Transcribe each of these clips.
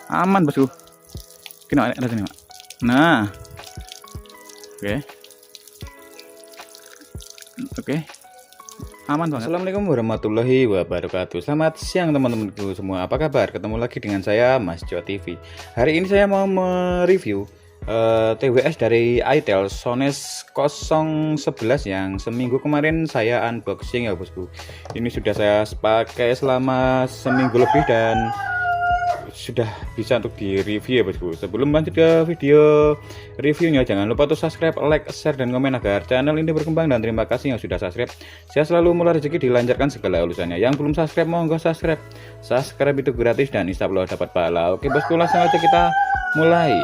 Aman bosku. Kena ada sini, Mak. Nah. Oke. Oke. Aman banget. Assalamualaikum warahmatullahi wabarakatuh. Selamat siang teman-temanku semua. Apa kabar? Ketemu lagi dengan saya Mas Jo TV. Hari ini saya mau mereview TWS dari itel Soness 011 yang seminggu kemarin saya unboxing ya bosku. Ini sudah saya pakai selama seminggu lebih dan sudah bisa untuk di review ya bosku. Sebelum lanjut ke video reviewnya, jangan lupa untuk subscribe, like, share, dan komen agar channel ini berkembang. Dan terima kasih yang sudah subscribe. Saya selalu mulai rezeki dilancarkan segala urusannya. Yang belum subscribe monggo subscribe. Subscribe itu gratis dan insya Allah dapat pahala. Oke bosku, langsung aja kita mulai.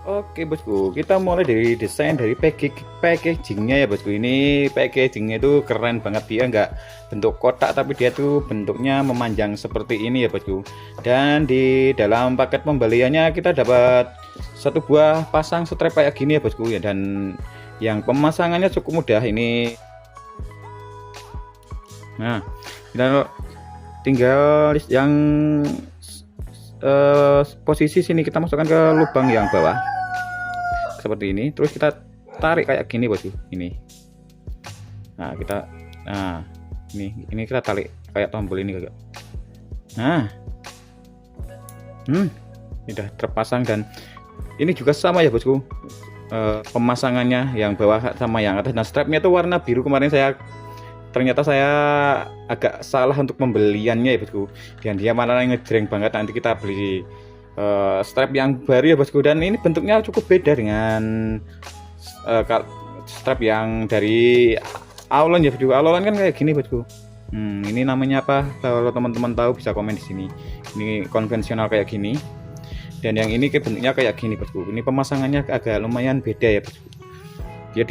Oke bosku, kita mulai dari desain dari packagingnya ya bosku. Ini packagingnya itu keren banget, dia nggak bentuk kotak tapi dia tuh bentuknya memanjang seperti ini ya bosku. Dan di dalam paket pembeliannya kita dapat satu buah pasang strap kayak gini ya bosku ya. Dan yang pemasangannya cukup mudah ini. Nah, kita tinggal yang posisi sini kita masukkan ke lubang yang bawah seperti ini, terus kita tarik kayak gini bosku. Ini ini kita tarik kayak tombol ini kakak. Nah ini udah terpasang. Dan ini juga sama ya bosku, pemasangannya yang bawah sama yang atas. Nah strapnya itu warna biru. Kemarin ternyata saya agak salah untuk pembeliannya ya bosku, dan dia mana ngejreng banget. Nanti kita beli strap yang baru ya bosku. Dan ini bentuknya cukup beda dengan strap yang dari Aulon ya bosku. Aulon kan kayak gini bosku. Ini namanya apa? Kalau teman-teman tahu bisa komen di sini. Ini konvensional kayak gini, dan yang ini bentuknya kayak gini bosku. Ini pemasangannya agak lumayan beda ya bosku. Dia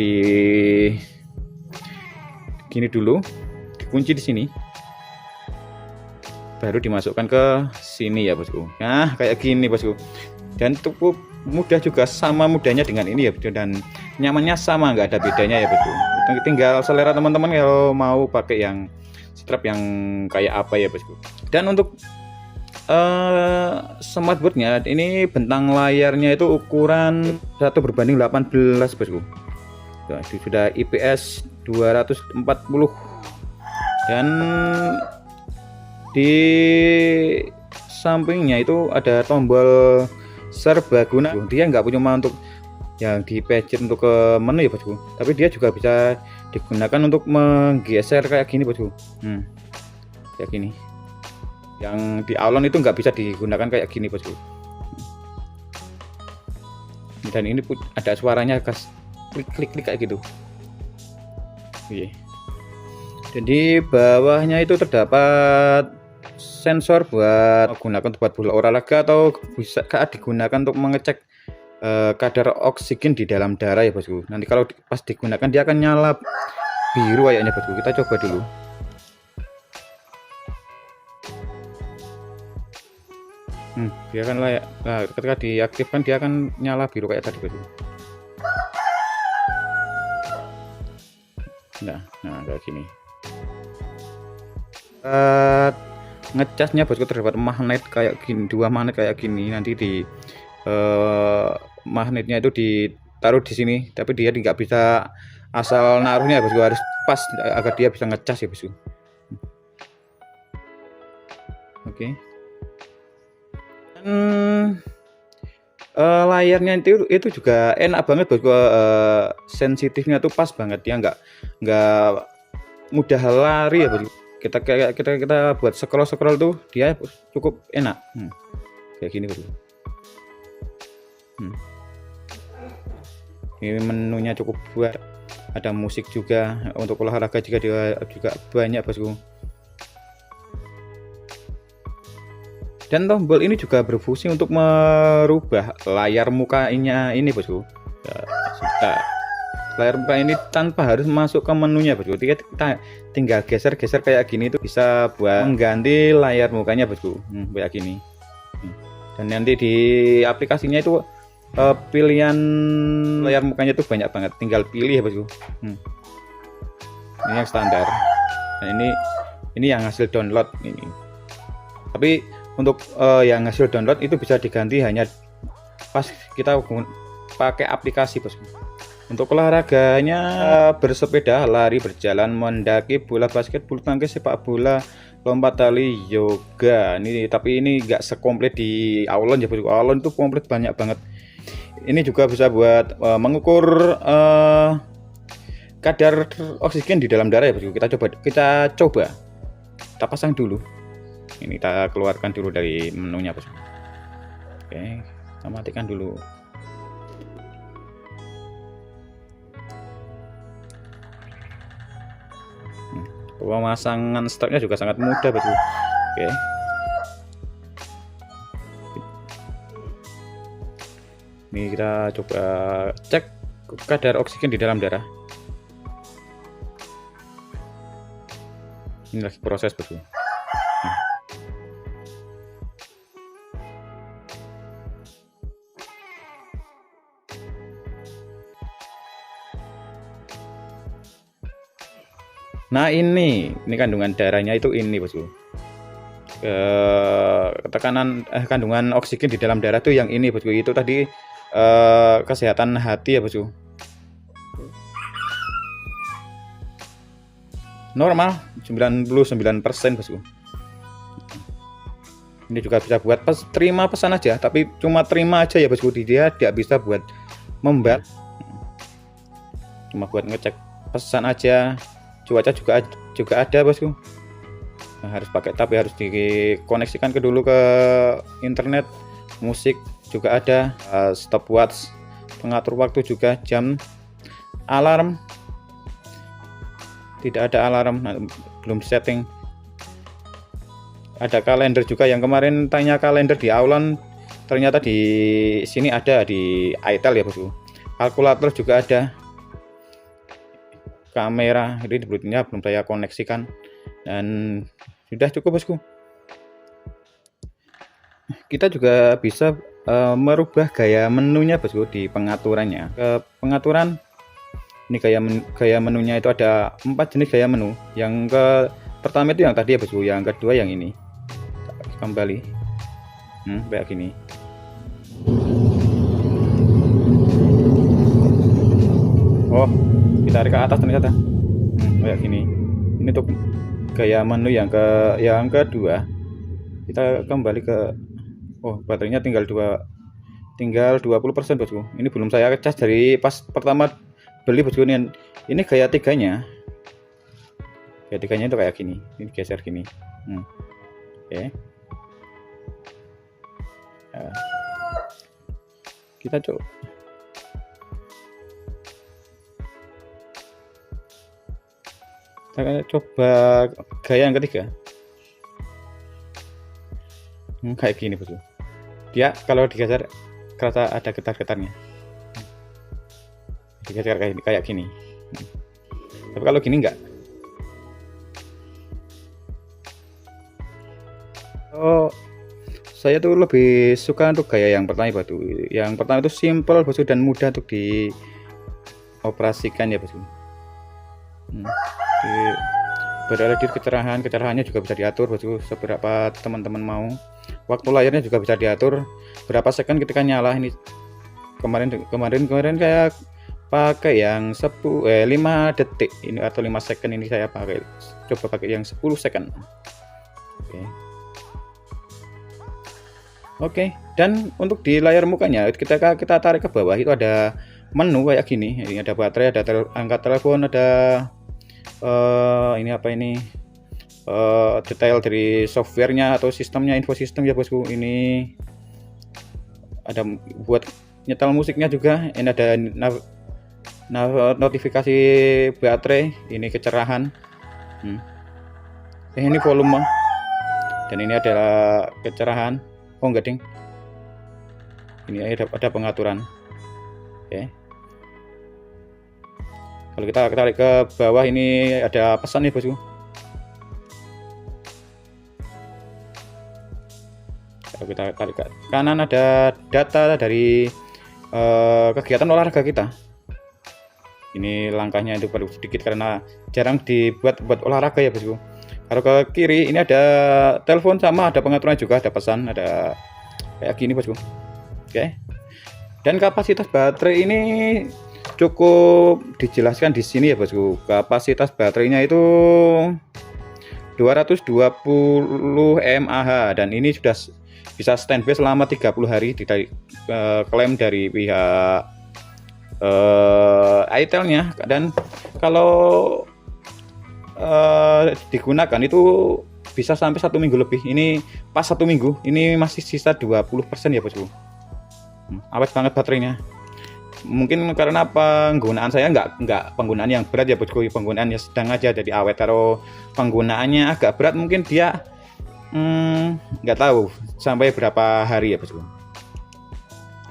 gini dulu, dikunci di sini, baru dimasukkan ke sini ya bosku. Nah kayak gini bosku, dan cukup mudah juga, sama mudahnya dengan ini ya bosku, dan nyamannya sama, nggak ada bedanya ya bosku. Tinggal selera teman-teman kalau mau pakai yang strap yang kayak apa ya bosku. Dan untuk smartboardnya ini bentang layarnya itu ukuran 1:18 bosku. Nah, sudah IPS 240, dan di sampingnya itu ada tombol serbaguna. Dia nggak punya untuk yang dipencet untuk ke menu ya bosku, tapi dia juga bisa digunakan untuk menggeser kayak gini bosku. Kayak gini. Yang di Aulon itu nggak bisa digunakan kayak gini bosku. Dan ini ada suaranya kas klik kayak gitu. Dan di bawahnya itu terdapat sensor buat menggunakan buat bola olahraga, atau bisa digunakan untuk mengecek kadar oksigen di dalam darah ya bosku. Nanti kalau pas digunakan dia akan nyala biru kayaknya bosku. Kita coba dulu. Dia akan layak. Nah, ketika diaktifkan dia akan nyala biru kayak tadi bosku. Nah kayak gini. Ngecasnya bosku terdapat magnet kayak gini, 2 magnet kayak gini. Nanti di magnetnya itu ditaruh di sini, tapi dia nggak bisa asal naruhnya bosku, harus pas agar dia bisa ngecas ya bosku. Oke. Layarnya itu juga enak banget bosku. Sensitifnya tuh pas banget, dia nggak mudah lari ya bosku. Kita buat scroll tuh dia cukup enak. Kayak gini bosku. Ini menunya cukup buat, ada musik juga, untuk olahraga juga banyak bosku. Dan tombol ini juga berfungsi untuk merubah layar mukanya ini bosku. Layar muka ini tanpa harus masuk ke menunya bosku. Kita tinggal geser kayak gini itu bisa buat mengganti layar mukanya bosku. Kayak gini. Dan nanti di aplikasinya itu pilihan layar mukanya itu banyak banget, tinggal pilih ya bosku. Ini yang standar. Nah ini yang hasil download ini. Tapi untuk yang hasil download itu bisa diganti hanya pas kita pakai aplikasi bosku. Untuk olahraganya bersepeda, lari, berjalan, mendaki, bola basket, bulu tangkis, sepak bola, lompat tali, yoga. Ini tapi ini nggak sekomplit di Aulon ya bosku. Aulon itu komplit banyak banget. Ini juga bisa buat mengukur kadar oksigen di dalam darah ya bosku. Kita coba kita pasang dulu. Ini kita keluarkan dulu dari menunya bosku. Oke, kita matikan dulu. Pemasangan stoknya juga sangat mudah bosku. Oke, ini kita coba cek kadar oksigen di dalam darah. Ini lagi proses bosku. Nah ini kandungan darahnya itu ini bosku. Tekanan kandungan oksigen di dalam darah tuh yang ini bosku. Itu tadi kesehatan hati ya bosku. Normal 99% bosku. Ini juga bisa buat terima pesan aja, tapi cuma terima aja ya bosku. Dia tidak bisa buat membat, cuma buat ngecek pesan aja. Cuaca juga ada bosku. Nah, harus pakai, tapi harus dikoneksikan dulu ke internet. Musik juga ada, stopwatch, pengatur waktu juga, jam, alarm. Tidak ada alarm, belum setting. Ada kalender juga, yang kemarin tanya kalender di Aulon, ternyata di sini ada di itel ya bosku. Kalkulator juga ada. Kamera ini Bluetooth-nya belum saya koneksikan, dan sudah cukup bosku. Kita juga bisa merubah gaya menunya bosku di pengaturannya. Ke pengaturan ini gaya menunya itu ada 4 jenis gaya menu. Yang pertama itu yang tadi ya bosku, yang kedua yang ini. Kembali kayak gini. Oh, ditarik ke atas ternyata. Kayak gini. Ini untuk gaya menu yang kedua. Kita kembali ke baterainya tinggal 20% bosku. Ini belum saya cas dari pas pertama beli bosku. Ini gaya tiganya. Gaya tiganya itu kayak gini. Ini geser gini. Oke. Nah, kita coba. Kita coba gaya yang ketiga. Kayak gini bosku. Dia kalau digeser kerasa ada getar-getarnya. Digeser kayak gini. Tapi kalau gini enggak. Saya tuh lebih suka untuk gaya yang pertama bosku. Yang pertama itu simple bosku dan mudah untuk dioperasikan ya bosku. Berada di kecerahannya juga bisa diatur bosku, seberapa teman-teman mau. Waktu layarnya juga bisa diatur berapa second ketika nyala. Ini kemarin kayak pakai yang 5 detik ini atau 5 second. Ini saya coba pakai yang 10 second. Oke, dan untuk di layar mukanya kita tarik ke bawah itu ada menu kayak gini. Ini ada baterai, ada angkat telepon, ada ini apa ini, detail dari softwarenya atau sistemnya, info sistem ya bosku. Ini ada buat nyetel musiknya juga. Ini ada notifikasi baterai, ini kecerahan, ini volume, dan ini adalah kecerahan. Oh enggak ding, ini ada pengaturan. Oke. Kalau kita tarik ke bawah ini ada pesan nih bosku. Kalau kita tarik ke kanan ada data dari kegiatan olahraga kita. Ini langkahnya itu baru sedikit karena jarang dibuat olahraga ya bosku. Kalau ke kiri ini ada telepon sama ada pengaturan juga, ada pesan, ada kayak gini bosku. Oke. Dan kapasitas baterai ini cukup dijelaskan di sini ya bosku. Kapasitas baterainya itu 220 mAh dan ini sudah bisa standby selama 30 hari klaim dari pihak itel-nya. Dan kalau digunakan itu bisa sampai 1 minggu lebih. Ini pas 1 minggu ini masih sisa 20% ya bosku. Awet banget baterainya. Mungkin karena penggunaan saya nggak penggunaan yang berat ya bosku, penggunaan yang sedang aja jadi awet. Kalau penggunaannya agak berat mungkin dia nggak tahu sampai berapa hari ya bosku.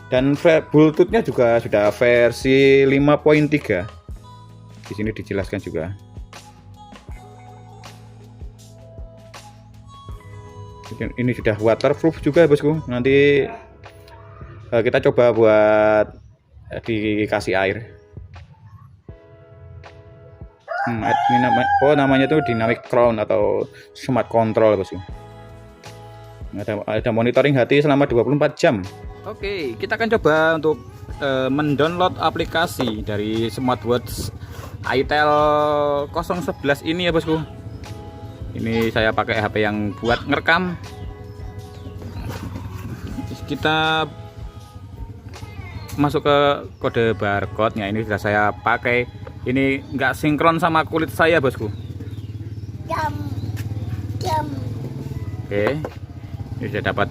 Dan Bluetoothnya juga sudah versi 5.3. Di sini dijelaskan juga. Ini sudah waterproof juga ya bosku. Nanti kita coba buat dikasih air. Ini namanya tuh dynamic crown atau smart control bosku. Ada monitoring hati selama 24 jam. Oke, kita akan coba untuk mendownload aplikasi dari smartwatch itel 011 ini ya bosku. Ini saya pakai HP yang buat ngerekam. Kita masuk ke kode barcode-nya. Ini sudah saya pakai. Ini nggak sinkron sama kulit saya bosku. Oke, ini sudah dapat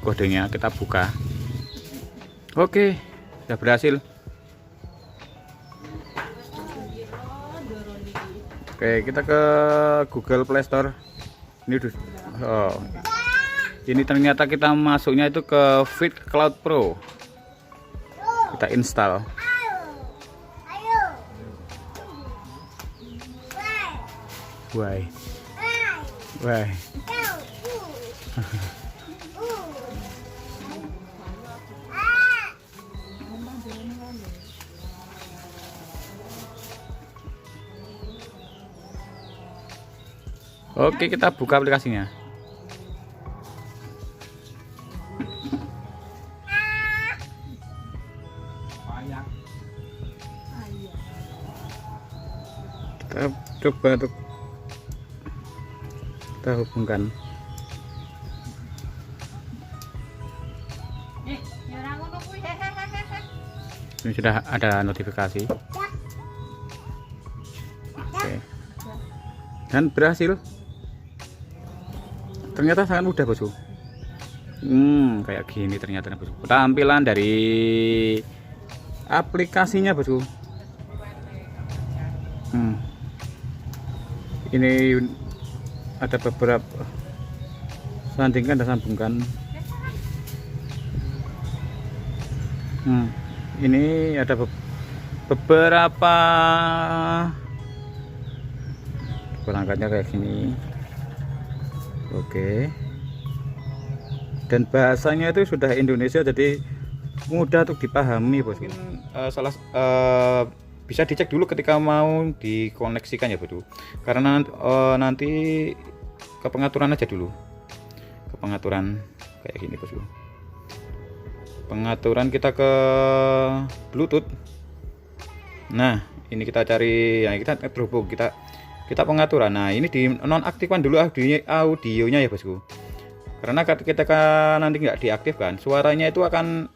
kodenya. Kita buka. Oke, sudah berhasil. Oke, kita ke Google Play Store. Ini ini ternyata kita masuknya itu ke Fit Cloud Pro. Kita install. Why? Oke, kita buka aplikasinya. Kita coba untuk kita hubungkan. Ini sudah ada notifikasi. Oke. Dan berhasil. Ternyata sangat mudah bosku. Kayak gini ternyata bosku. Tampilan dari aplikasinya bosku. Ini ada beberapa sandingkan dan sambungkan. Ini ada beberapa perangkatnya kayak gini. Oke. Dan bahasanya itu sudah Indonesia, jadi mudah untuk dipahami bosku. Bisa dicek dulu ketika mau dikoneksikan ya bosku, karena nanti ke pengaturan aja dulu, ke pengaturan kayak gini bosku. Pengaturan kita ke Bluetooth. Nah ini kita cari, ya kita terhubung, kita pengaturan. Nah ini di nonaktifkan dulu audionya ya bosku, karena ketika nanti nggak diaktifkan suaranya itu akan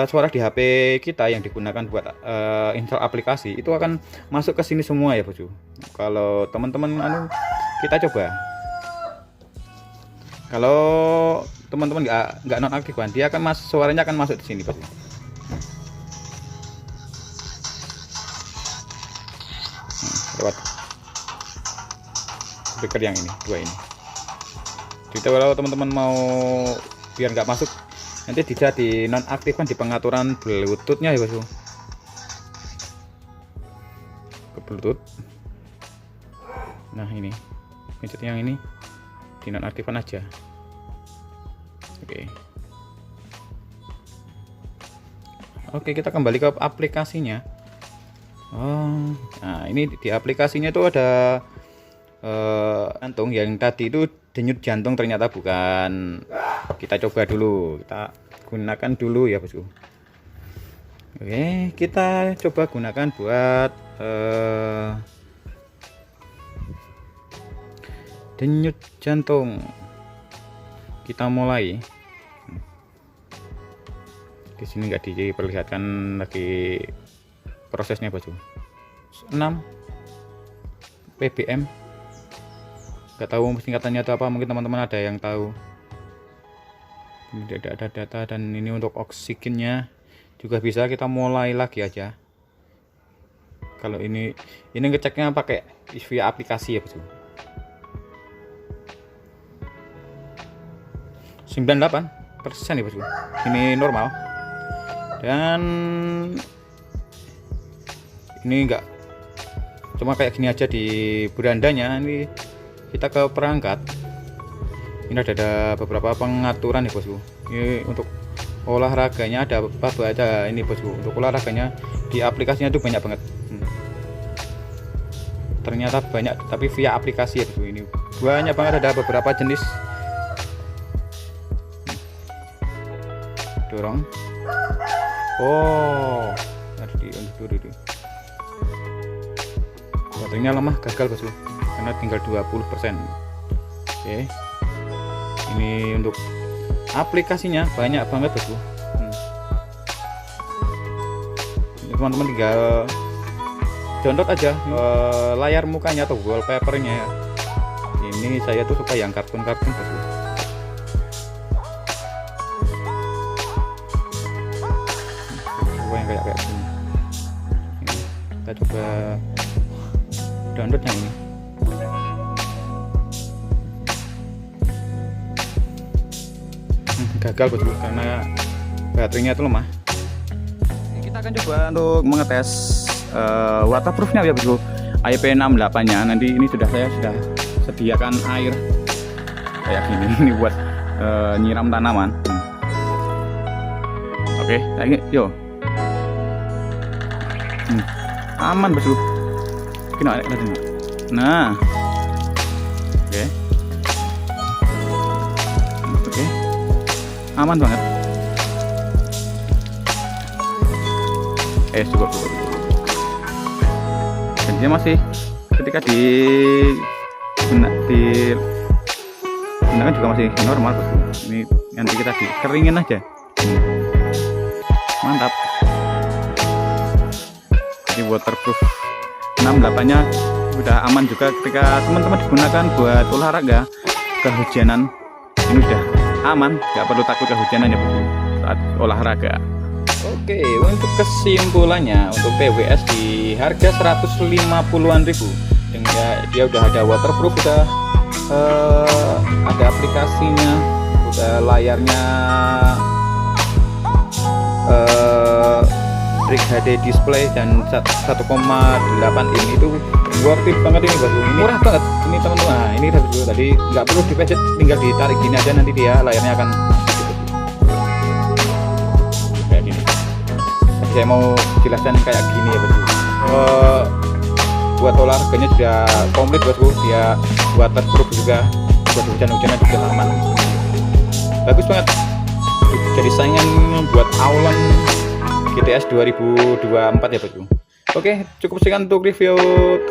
suara di HP kita yang digunakan buat install aplikasi itu akan masuk ke sini semua ya bosku. Kalau teman-teman kita coba, kalau teman-teman nggak nonaktifkan, dia akan suaranya akan masuk di sini bosku. Lewat speaker yang ini, dua ini. Jadi kalau teman-teman mau biar nggak masuk, nanti bisa di nonaktifkan di pengaturan Bluetooth-nya ya bosku. Ke Bluetooth. Nah ini gadget yang ini di nonaktifkan aja. Oke, kita kembali ke aplikasinya. Nah ini di aplikasinya itu ada jantung. Yang tadi itu denyut jantung, ternyata bukan. Kita coba dulu, kita gunakan dulu ya bosku. Oke, kita coba gunakan buat denyut jantung. Kita mulai. Di sini nggak diperlihatkan lagi prosesnya bosku. 6 ppm, nggak tahu singkatannya itu apa, mungkin teman-teman ada yang tahu. Ini tidak ada data. Dan ini untuk oksigennya juga bisa, kita mulai lagi aja. Kalau ini ngeceknya pakai via aplikasi ya bosku. 98% ya bosku, ini normal. Dan ini enggak cuma kayak gini aja di berandanya. Ini kita ke perangkat, ini ada beberapa pengaturan ya bosku. Ini untuk olahraganya ada apa aja ini bosku. Untuk olahraganya di aplikasinya itu banyak banget. Ternyata banyak, tapi via aplikasi ya bosku. Ini banyak banget, ada beberapa jenis. Dorong. Oh, harus diundur dulu. Baterainya lemah, gagal bosku, karena tinggal 20%. Oke, ini untuk aplikasinya banyak banget bosku. Teman-teman tinggal download aja layar mukanya atau wallpapernya. Ini saya tuh suka yang kartun-kartun bosku. Yang kayak gini. Kita coba download yang ini. Gagal bosku, karena baterainya itu lemah. Kita akan coba untuk mengetes waterproofnya ya bosku, IP68 nya. Nanti ini saya sudah sediakan air kayak gini ini buat nyiram tanaman. Oke, yuk. Aman bosku. Nah, oke, aman banget. Cukup. Dan dia masih ketika digunakan juga masih normal bosku. Ini nanti kita dikeringin aja. Mantap. Jadi waterproof 68 nya udah aman juga ketika teman-teman digunakan buat olahraga kehujanan. Ini udah aman, nggak perlu takut kehujanan ya bosku saat olahraga. Oke, untuk kesimpulannya, untuk PWS di harga 150-an ribu, dia udah ada waterproof, udah ada aplikasinya, udah layarnya Brick HD display dan 1,8 in, itu worth it banget ini bosku. Ini murah banget ini teman-teman. Nah, ini tadi nggak perlu dipencet, tinggal ditarik gini aja, nanti dia layarnya akan kayak gini. Saya mau jelaskan kayak gini ya bosku. Buat olahraganya sudah komplit bosku, dia waterproof juga, buat hujan-hujanan juga aman. Bagus banget, jadi saingan buat Aulon GTS 2024 ya bosku. Oke, cukup sekian untuk review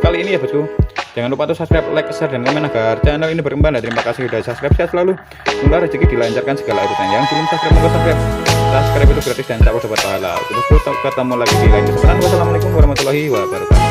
kali ini ya bosku. Jangan lupa untuk subscribe, like, share, dan komen agar channel ini berkembang. Terima kasih sudah subscribe. Sehat selalu, semoga rezeki dilancarkan segala urusan. Yang belum subscribe, monggo subscribe. Subscribe itu gratis dan tak dapat pahala. Kita ketemu lagi di lain kesempatan. Wassalamualaikum warahmatullahi wabarakatuh.